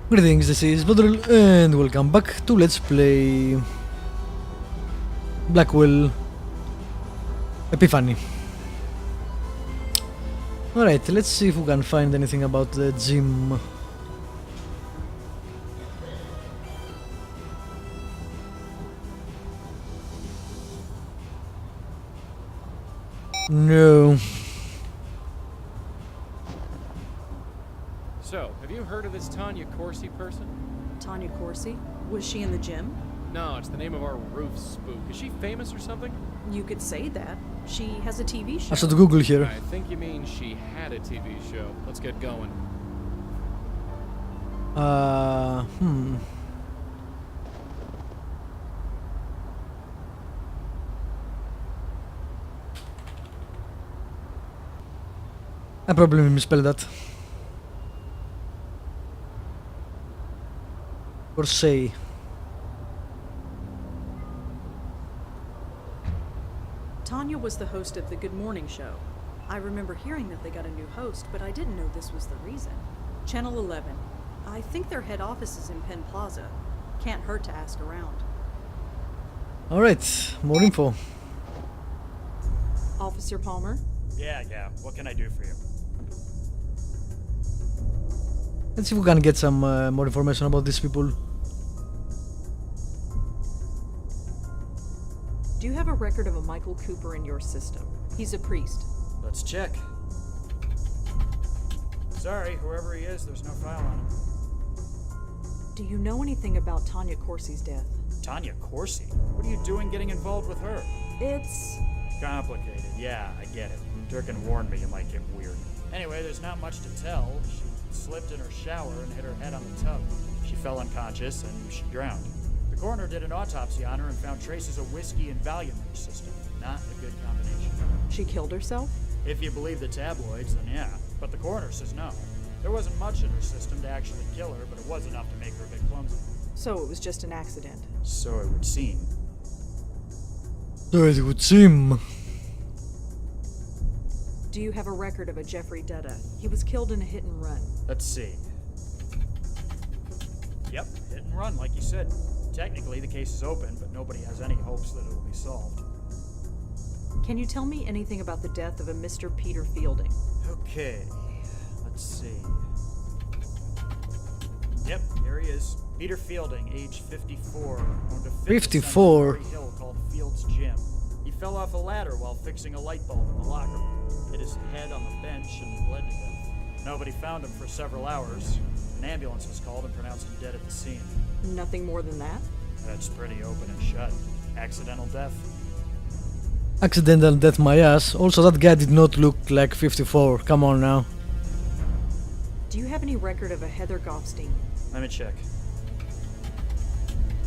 Greetings, this is Vlodril and welcome back to Let's Play Blackwell Epiphany. Alright, let's see if we can find anything about the gym. No. So, have you heard of this Tanya Corsi person? Tanya Corsi? Was she in the gym? No, it's the name of our roof spook. Is she famous or something? You could say that. She has a TV show. I should Google here. I think you mean she had a TV show. Let's get going. I probably misspelled that. Or say. Tanya was the host of the Good Morning Show. I remember hearing that they got a new host, but I didn't know this was the reason. Channel 11. I think their head office is in Penn Plaza. Can't hurt to ask around. Alright, more info. Officer Palmer? Yeah. What can I do for you? Let's see if we can get some more information about these people. Do you have a record of a Michael Cooper in your system? He's a priest. Let's check. Sorry, whoever he is, there's no file on him. Do you know anything about Tanya Corsi's death? Tanya Corsi? What are you doing getting involved with her? It's... Complicated, yeah, I get it. Durkin warned me it might get weird. Anyway, there's not much to tell. She slipped in her shower and hit her head on the tub. She fell unconscious and she drowned. The coroner did an autopsy on her and found traces of whiskey and Valium in her system. Not a good combination. She killed herself? If you believe the tabloids, then yeah. But the coroner says no. There wasn't much in her system to actually kill her, but it was enough to make her a bit clumsy. So it was just an accident. So it would seem. So it would seem. Do you have a record of a Jeffrey Dutta? He was killed in a hit and run. Let's see. Yep, hit and run, like you said. Technically, the case is open, but nobody has any hopes that it'll be solved. Can you tell me anything about the death of a Mr. Peter Fielding? Okay, let's see. Yep, here he is. Peter Fielding, age 54, owned a fitness 54? center on Hill called Field's Gym. He fell off a ladder while fixing a light bulb in the locker room. Hit his head on the bench and bled to death. Nobody found him for several hours. An ambulance was called and pronounced him dead at the scene. Nothing more than that? That's pretty open and shut. Accidental death. Accidental death my ass. Also, that guy did not look like 54. Come on now. Do you have any record of a Heather Goffstein? Let me check.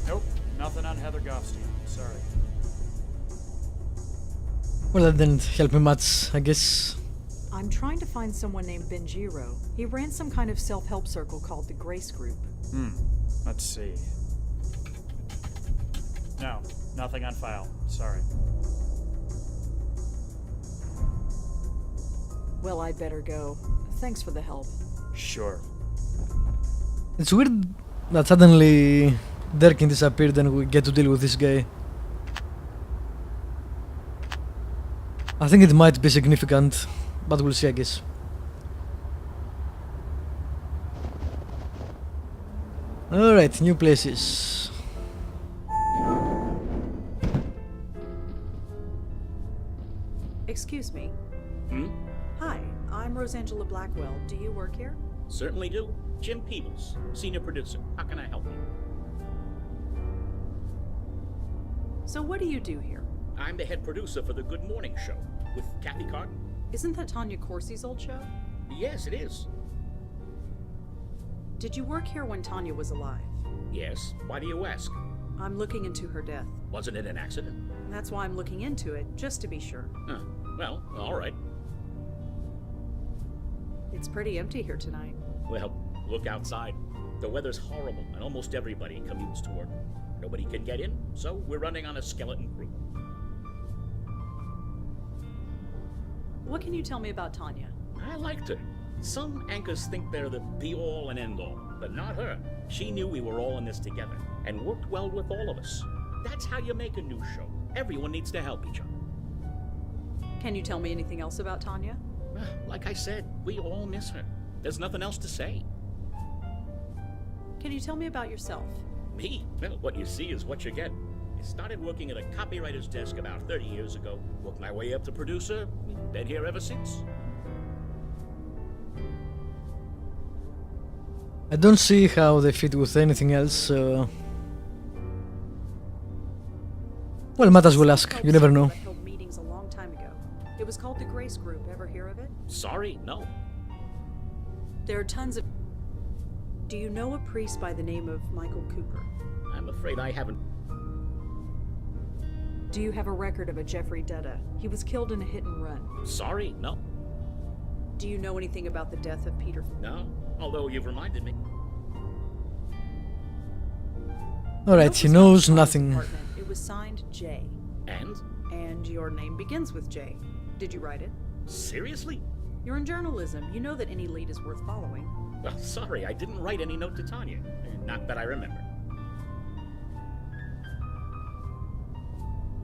Nope, nothing on Heather Goffstein. Sorry. Well, that didn't help me much, I guess. I'm trying to find someone named Benjiro. He ran some kind of self-help circle called the Grace Group. Let's see. No, nothing on file. Sorry. Well, I'd better go. Thanks for the help. Sure. It's weird that suddenly Durkin disappeared and we get to deal with this guy. I think it might be significant, but we'll see, I guess. Alright, new places. Excuse me. Hmm? Hi, I'm Rosangela Blackwell. Do you work here? Certainly do. Jim Peebles, senior producer. How can I help you? So what do you do here? I'm the head producer for the Good Morning Show with Kathy Carton. Isn't that Tanya Corsi's old show? Yes, it is. Did you work here when Tanya was alive? Yes. Why do you ask? I'm looking into her death. Wasn't it an accident? That's why I'm looking into it, just to be sure. Huh. Well, all right. It's pretty empty here tonight. Well, look outside. The weather's horrible, and almost everybody commutes to work. Nobody can get in, so we're running on a skeleton crew. What can you tell me about Tanya? I liked her. Some anchors think they're the be-all and end-all, but not her. She knew we were all in this together, and worked well with all of us. That's how you make a new show. Everyone needs to help each other. Can you tell me anything else about Tanya? Like I said, we all miss her. There's nothing else to say. Can you tell me about yourself? Me? Well, what you see is what you get. I started working at a copywriter's desk about 30 years ago, worked my way up to producer, been here ever since. I don't see how they fit with anything else. Well, might as well ask. You never know. I held meetings a long time ago. It was called the Grace Group. Ever hear of it? Sorry, no. There are tons of... Do you know a priest by the name of Michael Cooper? I'm afraid I haven't. Do you have a record of a Jeffrey Dutta? He was killed in a hit and run. Sorry, no. Do you know anything about the death of Peter? No, although you've reminded me. Alright, he knows nothing. It was signed J. And? And your name begins with J. Did you write it? Seriously? You're in journalism. You know that any lead is worth following. Well, sorry, I didn't write any note to Tanya. Not that I remember.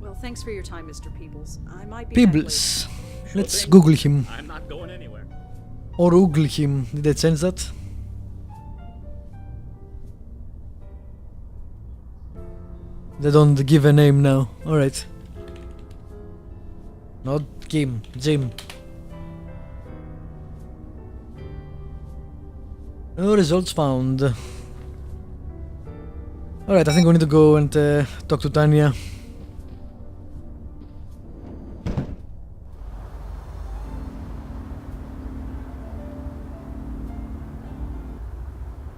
Well, thanks for your time, Mr. Peebles. I might be Peebles. Sure Let's thing. Google him. I'm not going anywhere. Or Google him. Did they change that? They don't give a name now. Alright. Not Kim. Jim. No results found. Alright, I think we need to go and talk to Tanya.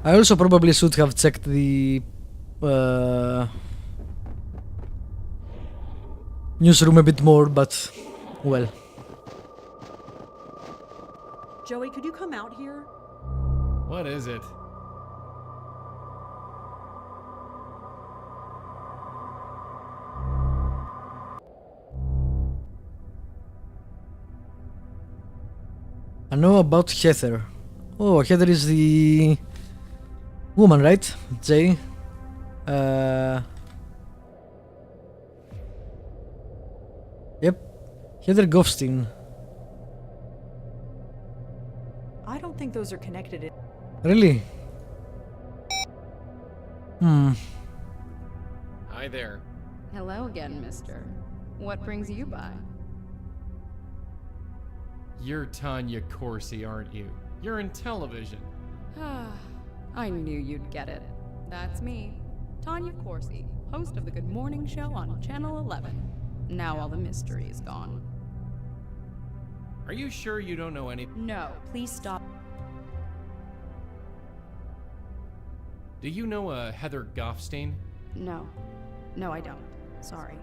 I also probably should have checked the newsroom a bit more, but well. Joey, could you come out here? What is it? I know about Heather. Oh, Heather is the woman, right? Jay. Yep. Heather Goffstein. I don't think those are connected. Really? Hi there. Hello again, mister. What brings you by? You're Tanya Corsi, aren't you? You're in television. I knew you'd get it. That's me, Tanya Corsi, host of the Good Morning Show on Channel 11. Now all the mystery is gone. Are you sure you don't know any? No, please stop. Do you know a Heather Goffstein? No. No, I don't. Sorry.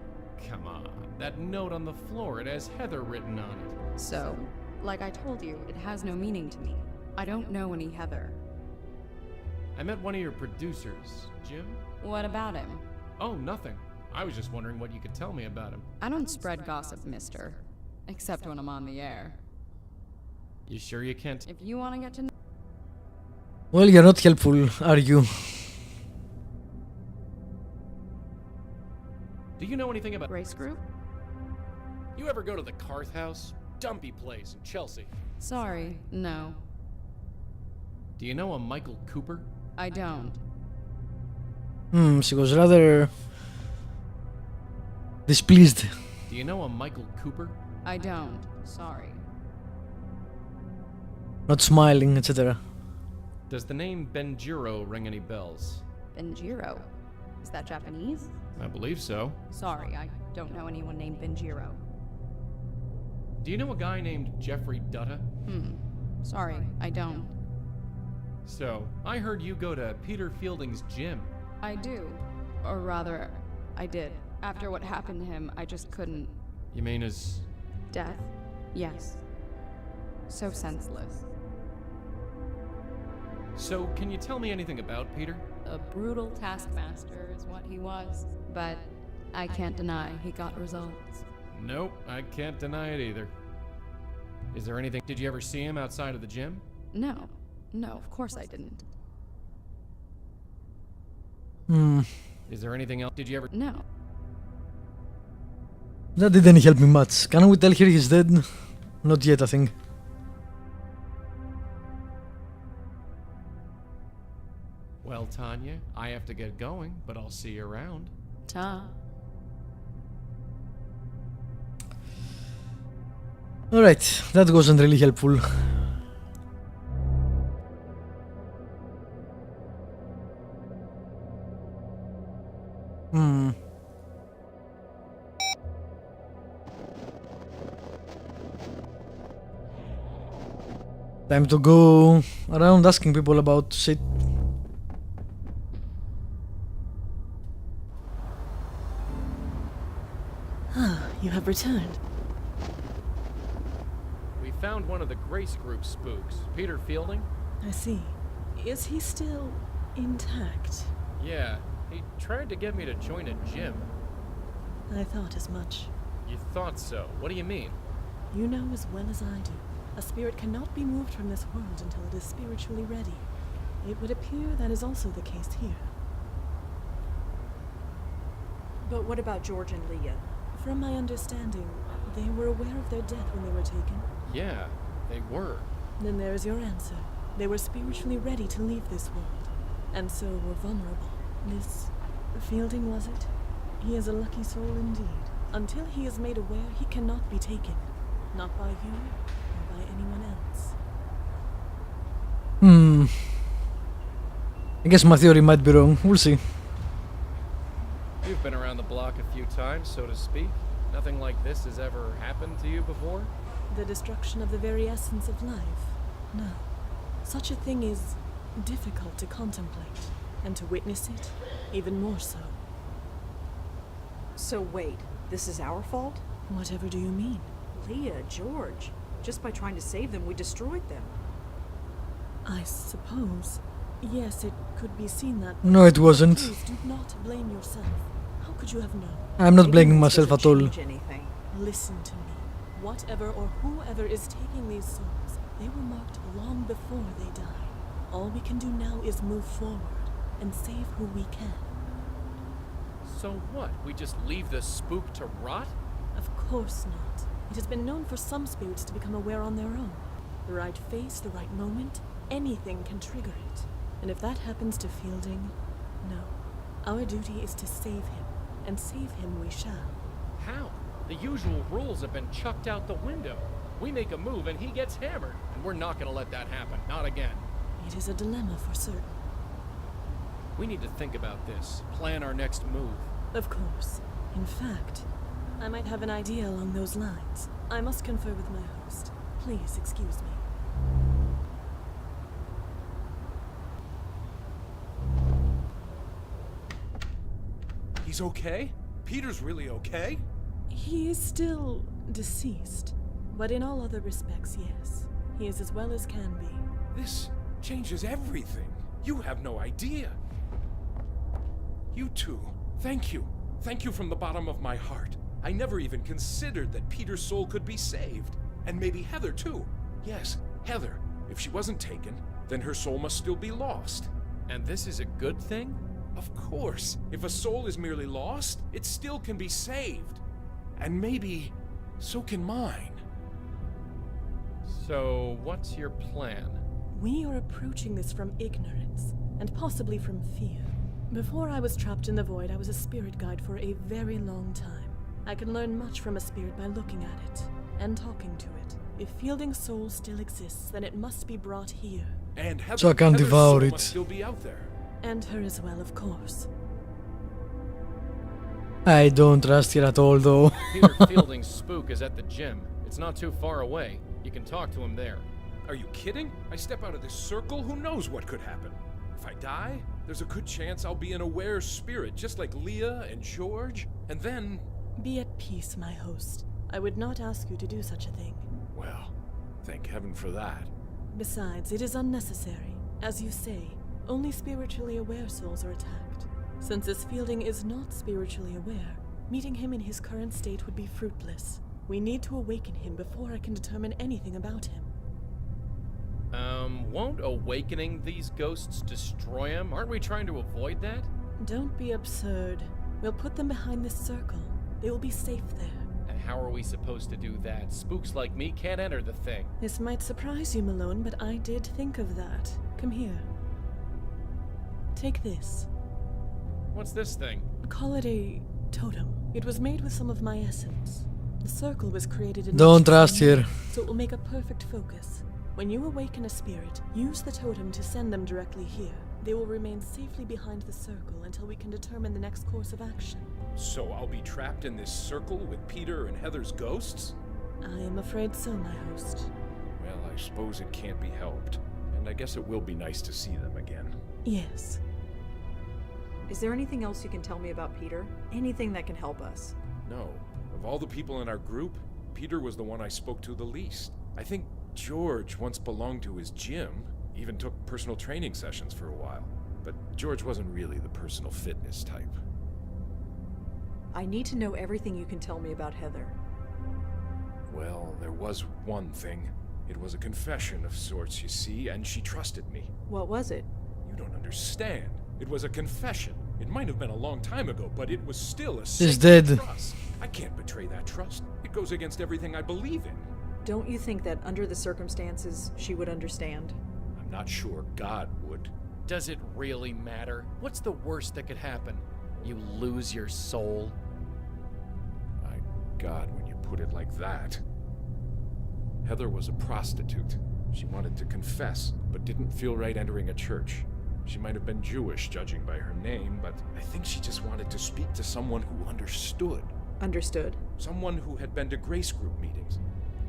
Come on, that note on the floor, it has Heather written on it. So, like I told you, it has no meaning to me. I don't know any Heather. I met one of your producers, Jim. What about him? Oh, nothing. I was just wondering what you could tell me about him. I don't spread gossip, mister. Except when I'm on the air. You sure you can't? If you want to get to know... Well, you're not helpful, are you? Do you know anything about... Race group? You ever go to the Carth House? Dumpy place in Chelsea. Sorry, no. Do you know a Michael Cooper? I don't. She was rather displeased. Do you know a Michael Cooper? I don't. Sorry. Not smiling, etc. Does the name Benjiro ring any bells? Benjiro? Is that Japanese? I believe so. Sorry, I don't know anyone named Benjiro. Do you know a guy named Jeffrey Dutta? Sorry, I don't. So, I heard you go to Peter Fielding's gym. I do. Or rather, I did. After what happened to him, I just couldn't. You mean his... Death? Yes. So senseless. So, can you tell me anything about Peter? A brutal taskmaster is what he was. But I can't deny he got results. Nope, I can't deny it either. Is there anything... Did you ever see him outside of the gym? No. No, of course I didn't. Is there anything else? Did you ever? No. That didn't help me much. Can we tell her he's dead? Not yet, I think. Well, Tanya, I have to get going, but I'll see you around. Ta. Alright, that wasn't really helpful. Time to go around asking people about shit. You have returned. We found one of the Grace Group spooks, Peter Fielding. I see. Is he still intact? Yeah, he tried to get me to join a gym. I thought as much. You thought so. What do you mean? You know as well as I do. A spirit cannot be moved from this world until it is spiritually ready. It would appear that is also the case here. But what about George and Leah? From my understanding, they were aware of their death when they were taken. Yeah, they were. Then there is your answer. They were spiritually ready to leave this world, and so were vulnerable. This Fielding, was it? He is a lucky soul indeed. Until he is made aware, he cannot be taken. Not by you, or by anyone else. I guess my theory might be wrong. We'll see. You've been around the block a few times, so to speak. Nothing like this has ever happened to you before? The destruction of the very essence of life? No. Such a thing is difficult to contemplate, and to witness it, even more so. So wait, this is our fault? Whatever do you mean? Leah, George. Just by trying to save them, we destroyed them. I suppose. Yes, it could be seen that way. No, it wasn't. Please do not blame yourself. How could you have known? I'm not blaming Ignorance myself doesn't at all. change anything. Listen to me. Whatever or whoever is taking these souls, they were marked long before they died. All we can do now is move forward and save who we can. So what? We just leave the spook to rot? Of course not. It has been known for some spirits to become aware on their own. The right face, the right moment, anything can trigger it. And if that happens to Fielding, no. Our duty is to save him, and save him we shall. How? The usual rules have been chucked out the window. We make a move and he gets hammered, and we're not gonna let that happen. Not again. It is a dilemma for certain. We need to think about this, plan our next move. Of course. In fact, I might have an idea along those lines. I must confer with my host. Please excuse me. He's okay? Peter's really okay? He is still deceased, but in all other respects, yes. He is as well as can be. This changes everything. You have no idea. You two, thank you. Thank you from the bottom of my heart. I never even considered that Peter's soul could be saved. And maybe Heather too. Yes, Heather. If she wasn't taken, then her soul must still be lost. And this is a good thing? Of course. If a soul is merely lost, it still can be saved. And maybe so can mine. So, what's your plan? We are approaching this from ignorance, and possibly from fear. Before I was trapped in the void, I was a spirit guide for a very long time. I can learn much from a spirit by looking at it, and talking to it. If Fielding's soul still exists, then it must be brought here. And Heather, So I can Heather's devour soul it. must still be out there. And her as well, of course. I don't trust her at all, though. Peter Fielding's spook is at the gym. It's not too far away. You can talk to him there. Are you kidding? I step out of this circle, who knows what could happen? If I die, there's a good chance I'll be an aware spirit, just like Leah and George. And then, Be at peace, my host. I would not ask you to do such a thing. well, thank heaven for that. Besides, it is unnecessary. As you say, only spiritually aware souls are attacked. Since this Fielding is not spiritually aware, meeting him in his current state would be fruitless. We need to awaken him before I can determine anything about him. Won't awakening these ghosts destroy them? Aren't we trying to avoid that? Don't be absurd. We'll put them behind this circle. They will be safe there. And how are we supposed to do that? Spooks like me can't enter the thing. This might surprise you, Mallone, but I did think of that. Come here. Take this. What's this thing? Call it a totem. It was made with some of my essence. The circle was created in Don't much the trust same way, here. so it will make a perfect focus. When you awaken a spirit, use the totem to send them directly here. They will remain safely behind the circle until we can determine the next course of action. So I'll be trapped in this circle with Peter and Heather's ghosts? I am afraid so, my host. Well, I suppose it can't be helped. And I guess it will be nice to see them again. Yes. Is there anything else you can tell me about Peter? Anything that can help us? No. Of all the people in our group, Peter was the one I spoke to the least. I think George once belonged to his gym, even took personal training sessions for a while. But George wasn't really the personal fitness type. I need to know everything you can tell me about Heather. Well, there was one thing. It was a confession of sorts, you see, and she trusted me. What was it? You don't understand. It was a confession. It might have been a long time ago, but it was still a She's sacred dead. trust. I can't betray that trust. It goes against everything I believe in. Don't you think that under the circumstances, she would understand? I'm not sure God would. Does it really matter? What's the worst that could happen? You lose your soul? My God, when you put it like that. Heather was a prostitute. She wanted to confess, but didn't feel right entering a church. She might have been Jewish, judging by her name, but I think she just wanted to speak to someone who understood. Understood. Someone who had been to grace group meetings.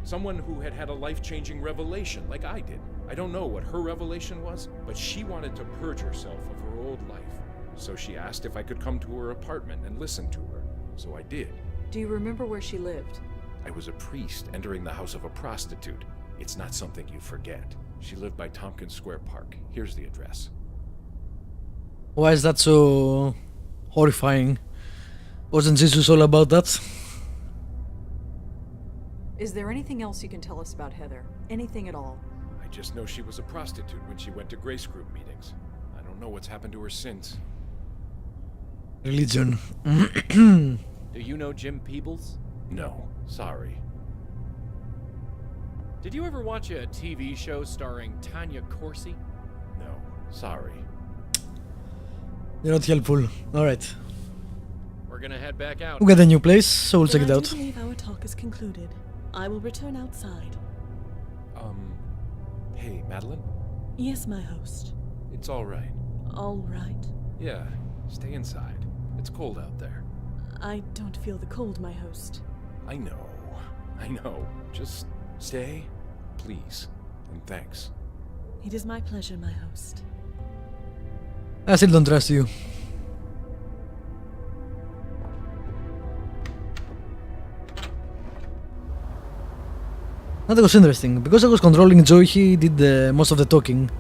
Someone who had had a life-changing revelation like I did. I don't know what her revelation was, but she wanted to purge herself of her old life. So she asked if I could come to her apartment and listen to her. So I did. Do you remember where she lived? I was a priest entering the house of a prostitute. It's not something you forget. She lived by Tompkins Square Park. Here's the address. Why is that so horrifying? Wasn't Jesus all about that? Is there anything else you can tell us about Heather? Anything at all? I just know she was a prostitute when she went to grace group meetings. I don't know what's happened to her since. Religion. Do you know Jim Peebles? No, sorry. Did you ever watch a TV show starring Tanya Corsi? No, sorry. You're not helpful. Alright. We're gonna head back out. We got a new place, so we'll check it Then I out. do believe our talk is concluded. I will return outside. Hey, Madeline? Yes, my host. It's all right. All right. Yeah, stay inside. It's cold out there. I don't feel the cold, my host. I know. Just stay, please. And thanks. It is my pleasure, my host. I still don't trust you. That was interesting. Because I was controlling Joy, he did most of the talking.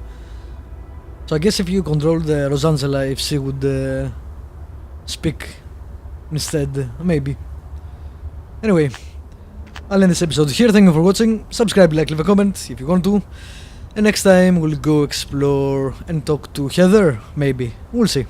So I guess if you controlled Rosangela, if she would speak instead, maybe. Anyway, I'll end this episode here. Thank you for watching. Subscribe, like, leave a comment if you want to. And next time we'll go explore and talk to Heather, maybe. We'll see.